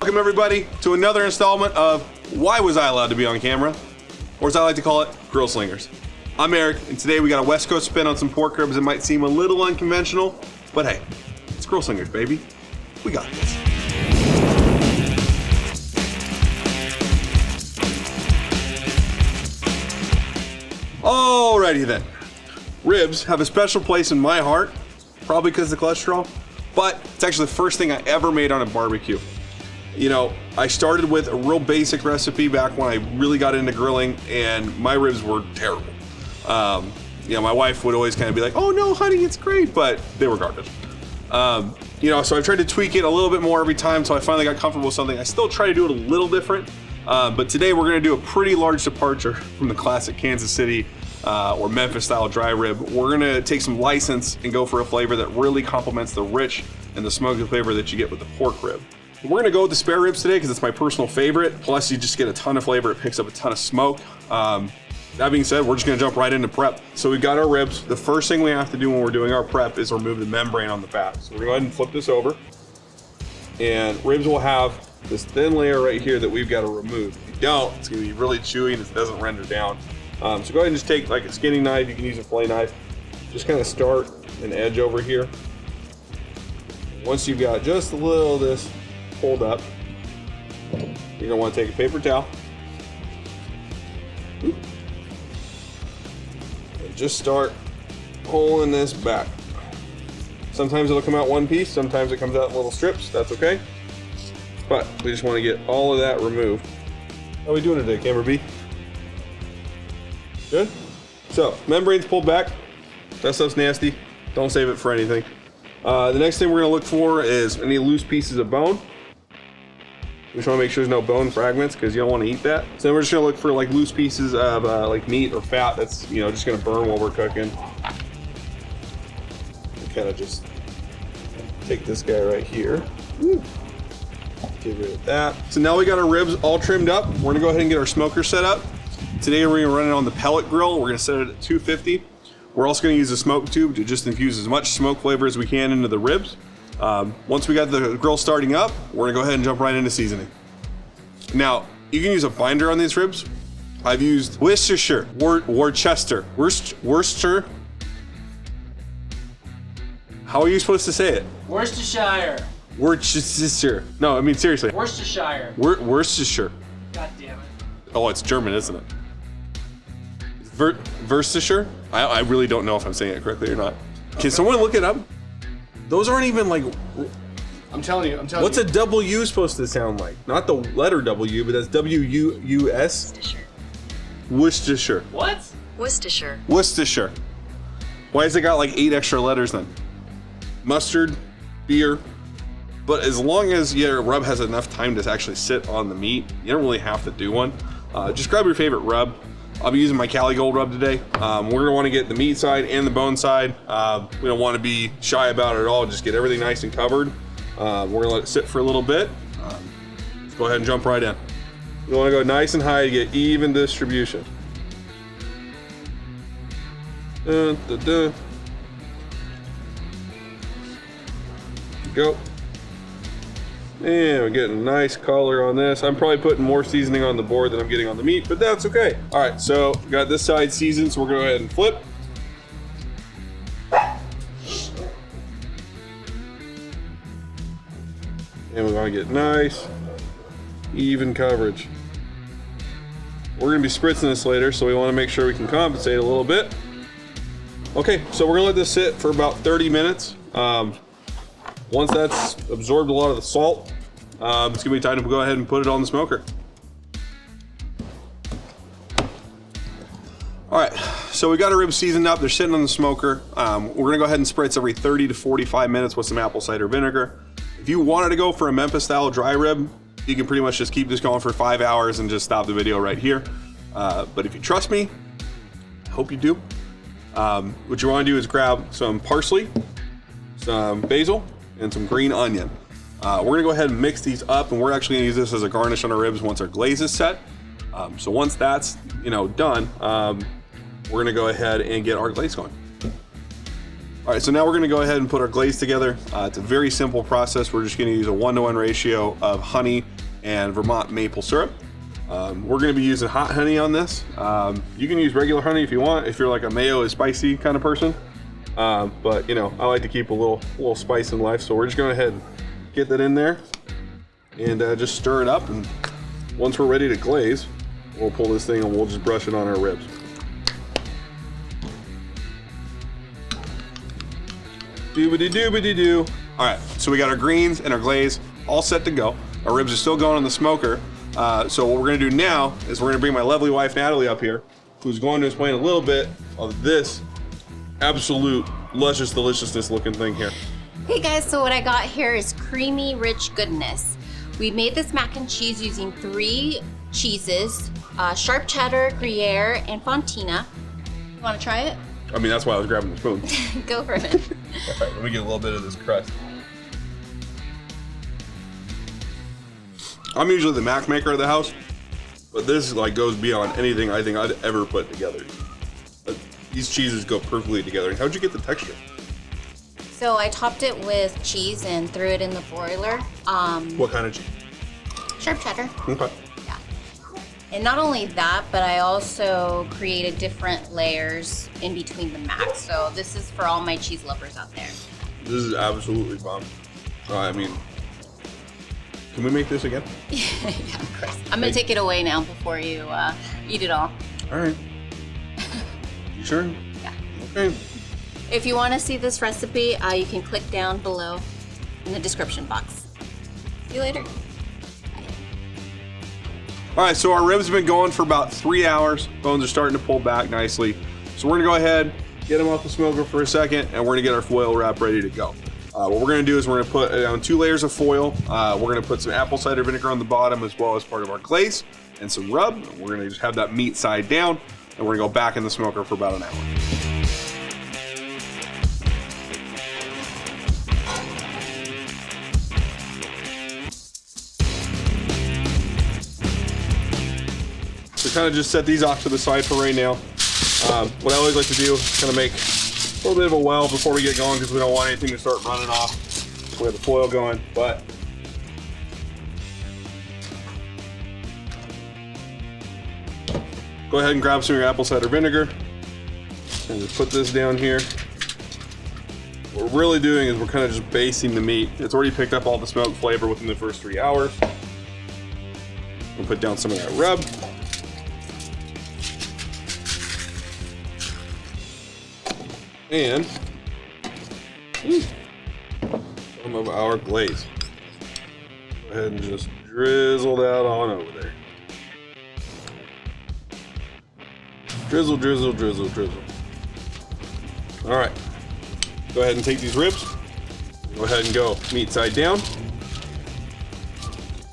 Welcome everybody to another installment of Why Was I Allowed to Be on Camera? Or as I like to call it, Grill Slingers. I'm Eric, and today we got a West Coast spin on some pork ribs that might seem a little unconventional, but hey, it's Grill Slingers, baby. We got this. Alrighty then. Ribs have a special place in my heart, probably because of the cholesterol, but it's actually the first thing I ever made on a barbecue. You know, I started with a real basic recipe back when I really got into grilling, and my ribs were terrible. You know, my wife would always kind of be like, "Oh no, honey, it's great," but they were garbage. You know, so I tried to tweak it a little bit more every time until I finally got comfortable with something. I still try to do it a little different, but today we're gonna do a pretty large departure from the classic Kansas City or Memphis style dry rib. We're gonna take some license and go for a flavor that really complements the rich and the smoky flavor that you get with the pork rib. We're gonna go with the spare ribs today because it's my personal favorite. Plus you just get a ton of flavor. It picks up a ton of smoke. That being said, we're just gonna jump right into prep. So we've got our ribs. The first thing we have to do when we're doing our prep is remove the membrane on the back. So we're gonna go ahead and flip this over. And ribs will have this thin layer right here that we've got to remove. If you don't, it's gonna be really chewy and it doesn't render down. So go ahead and just take like a skinning knife. You can use a fillet knife. Just kind of start an edge over here. Once you've got just a little of this pulled up, you're gonna want to take a paper towel and just start pulling this back. Sometimes it'll come out one piece, sometimes it comes out in little strips. That's okay, but we just want to get all of that removed. How are we doing today, Camera B? Good. So membrane's pulled back. That stuff's nasty. Don't save it for anything. The next thing we're gonna look for is any loose pieces of bone. We just want to make sure there's no bone fragments because you don't want to eat that. So then we're just gonna look for like loose pieces of like meat or fat that's, you know, just gonna burn while we're cooking. Kind of just take this guy right here. Woo. Get rid of that. So now we got our ribs all trimmed up. We're gonna go ahead and get our smoker set up. Today we're gonna run it on the pellet grill. We're gonna set it at 250. We're also gonna use a smoke tube to just infuse as much smoke flavor as we can into the ribs. Once we got the grill starting up, we're gonna go ahead and jump right into seasoning. Now, you can use a binder on these ribs. I've used Worcestershire, Worcester. How are you supposed to say it? Worcestershire. Worcestershire. No, I mean seriously. Worcestershire. Worcestershire. God damn it. Oh, it's German, isn't it? Worcestershire? I really don't know if I'm saying it correctly or not. Can someone look it up? Those aren't even like... I'm telling you. What's a W supposed to sound like? Not the letter W, but that's W-U-S. Worcestershire. Worcestershire. What? Worcestershire. Worcestershire. Why has it got like 8 extra letters then? Mustard, beer. But as long as your rub has enough time to actually sit on the meat, you don't really have to do one. Just grab your favorite rub. I'll be using my Cali Gold rub today. We're gonna wanna get the meat side and the bone side. We don't wanna be shy about it at all. Just get everything nice and covered. We're gonna let it sit for a little bit. Let's go ahead and jump right in. You wanna go nice and high to get even distribution. Dun, dun, dun. Go. And we're getting a nice color on this. I'm probably putting more seasoning on the board than I'm getting on the meat, but that's okay. All right, so we got this side seasoned, so we're gonna go ahead and flip. And we wanna get nice, even coverage. We're gonna be spritzing this later, so we wanna make sure we can compensate a little bit. Okay, so we're gonna let this sit for about 30 minutes. Once that's absorbed a lot of the salt, it's gonna be time to go ahead and put it on the smoker. All right, so we got our ribs seasoned up. They're sitting on the smoker. We're gonna go ahead and spritz every 30 to 45 minutes with some apple cider vinegar. If you wanted to go for a Memphis style dry rib, you can pretty much just keep this going for 5 hours and just stop the video right here. But if you trust me, I hope you do. What you wanna do is grab some parsley, some basil, and some green onion. We're gonna go ahead and mix these up, and we're actually gonna use this as a garnish on our ribs once our glaze is set. So once that's done, we're gonna go ahead and get our glaze going. All right, so now we're gonna go ahead and put our glaze together. It's a very simple process. We're just gonna use a 1-to-1 ratio of honey and Vermont maple syrup. We're gonna be using hot honey on this. You can use regular honey if you want, if you're like a mayo is spicy kind of person. But you know, I like to keep a little spice in life, so we're just gonna go ahead and get that in there and just stir it up. And once we're ready to glaze, we'll pull this thing and we'll just brush it on our ribs. Doobity-doobity-doo. All right, so we got our greens and our glaze all set to go. Our ribs are still going in the smoker. So what we're gonna do now is we're gonna bring my lovely wife, Natalie, up here, who's going to explain a little bit of this absolute luscious deliciousness looking thing here. Hey guys, so what I got here is creamy, rich goodness. We made this mac and cheese using 3 cheeses, sharp cheddar, Gruyere, and Fontina. You wanna try it? I mean, that's why I was grabbing the spoon. Go for it. All right, let me get a little bit of this crust. I'm usually the mac maker of the house, but this like goes beyond anything I think I'd ever put together. These cheeses go perfectly together. How'd you get the texture? So I topped it with cheese and threw it in the broiler. What kind of cheese? Sharp cheddar. Okay. Yeah. And not only that, but I also created different layers in between the mac. So this is for all my cheese lovers out there. This is absolutely bomb. I mean, can we make this again? Yeah, of course. I'm gonna take it away now before you eat it all. All right. You sure? Yeah. Okay. If you want to see this recipe, you can click down below in the description box. See you later. All right, so our ribs have been going for about 3 hours. Bones are starting to pull back nicely. So we're gonna go ahead, get them off the smoker for a second, and we're gonna get our foil wrap ready to go. What we're gonna do is we're gonna put down 2 layers of foil. We're gonna put some apple cider vinegar on the bottom as well as part of our glaze and some rub. We're gonna just have that meat side down, and we're gonna go back in the smoker for about an hour. So kind of just set these off to the side for right now. What I always like to do is kind of make a little bit of a well before we get going because we don't want anything to start running off. We have the foil going, but go ahead and grab some of your apple cider vinegar and just put this down here. What we're really doing is we're kind of just basting the meat. It's already picked up all the smoke flavor within the first 3 hours. We'll put down some of that rub. And some of our glaze. Go ahead and just drizzle that on over there. Drizzle, drizzle, drizzle, drizzle. All right. Go ahead and take these ribs. Go ahead and go meat side down.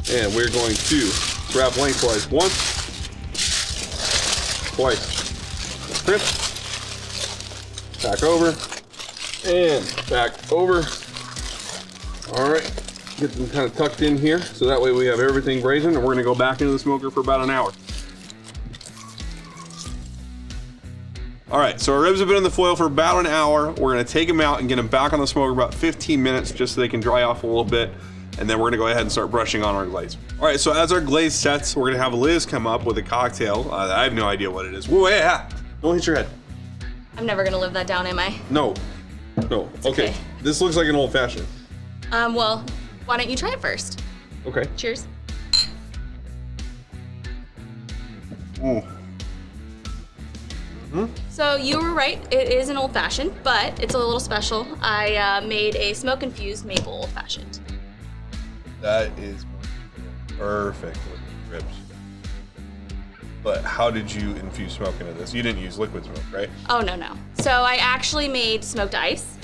And we're going to wrap lengthwise once, twice, crisp. Back over and back over. All right, get them kind of tucked in here so that way we have everything braising, and we're gonna go back into the smoker for about an hour. All right, so our ribs have been in the foil for about an hour. We're gonna take them out and get them back on the smoker about 15 minutes just so they can dry off a little bit, and then we're gonna go ahead and start brushing on our glaze. All right, so as our glaze sets, we're gonna have Liz come up with a cocktail. I have no idea what it is. Whoa, yeah, don't hit your head. I'm never gonna live that down, am I? No. Okay. This looks like an old fashioned. Well, why don't you try it first? Okay. Cheers. Mm. So you were right, it is an old fashioned, but it's a little special. I made a smoke infused maple old fashioned. That is perfect with ribs. But how did you infuse smoke into this? You didn't use liquid smoke, right? Oh, no. So I actually made smoked ice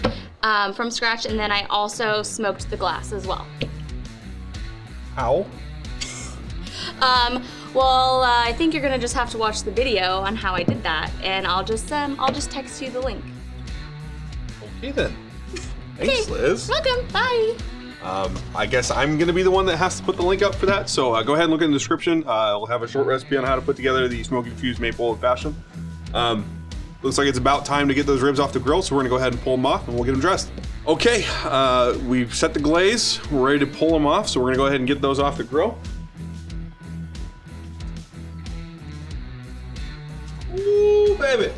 from scratch, and then I also smoked the glass as well. How? Well, I think you're gonna just have to watch the video on how I did that, and I'll just text you the link. Okay then. Thanks, Liz. Welcome, bye. I guess I'm gonna be the one that has to put the link up for that. So go ahead and look in the description. We'll have a short recipe on how to put together the smoke infused maple old fashioned. looks like it's about time to get those ribs off the grill, so we're gonna go ahead and pull them off and we'll get them dressed. Okay, we've set the glaze. We're ready to pull them off, so we're gonna go ahead and get those off the grill. Ooh, baby.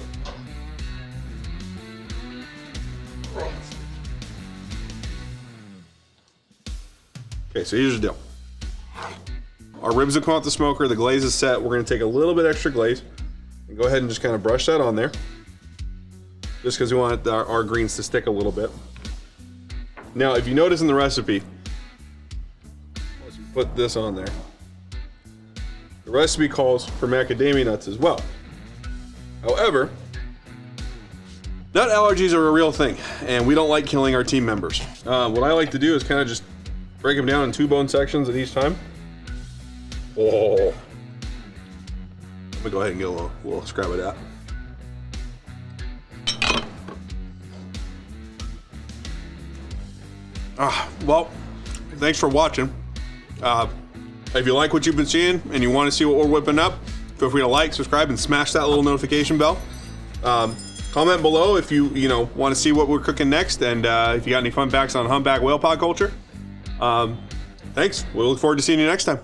Okay, so here's the deal. Our ribs have come out the smoker, the glaze is set. We're gonna take a little bit extra glaze and go ahead and just kind of brush that on there. Just because we want our greens to stick a little bit. Now, if you notice in the recipe, let's put this on there. The recipe calls for macadamia nuts as well. However, nut allergies are a real thing, and we don't like killing our team members. What I like to do is kind of just break them down in 2 bone sections at each time. Oh. Let me go ahead and get a little scrap of that. Well, thanks for watching. If you like what you've been seeing and you want to see what we're whipping up, feel free to like, subscribe, and smash that little notification bell. Comment below if you want to see what we're cooking next, and if you got any fun facts on humpback whale pod culture. Thanks. We'll look forward to seeing you next time.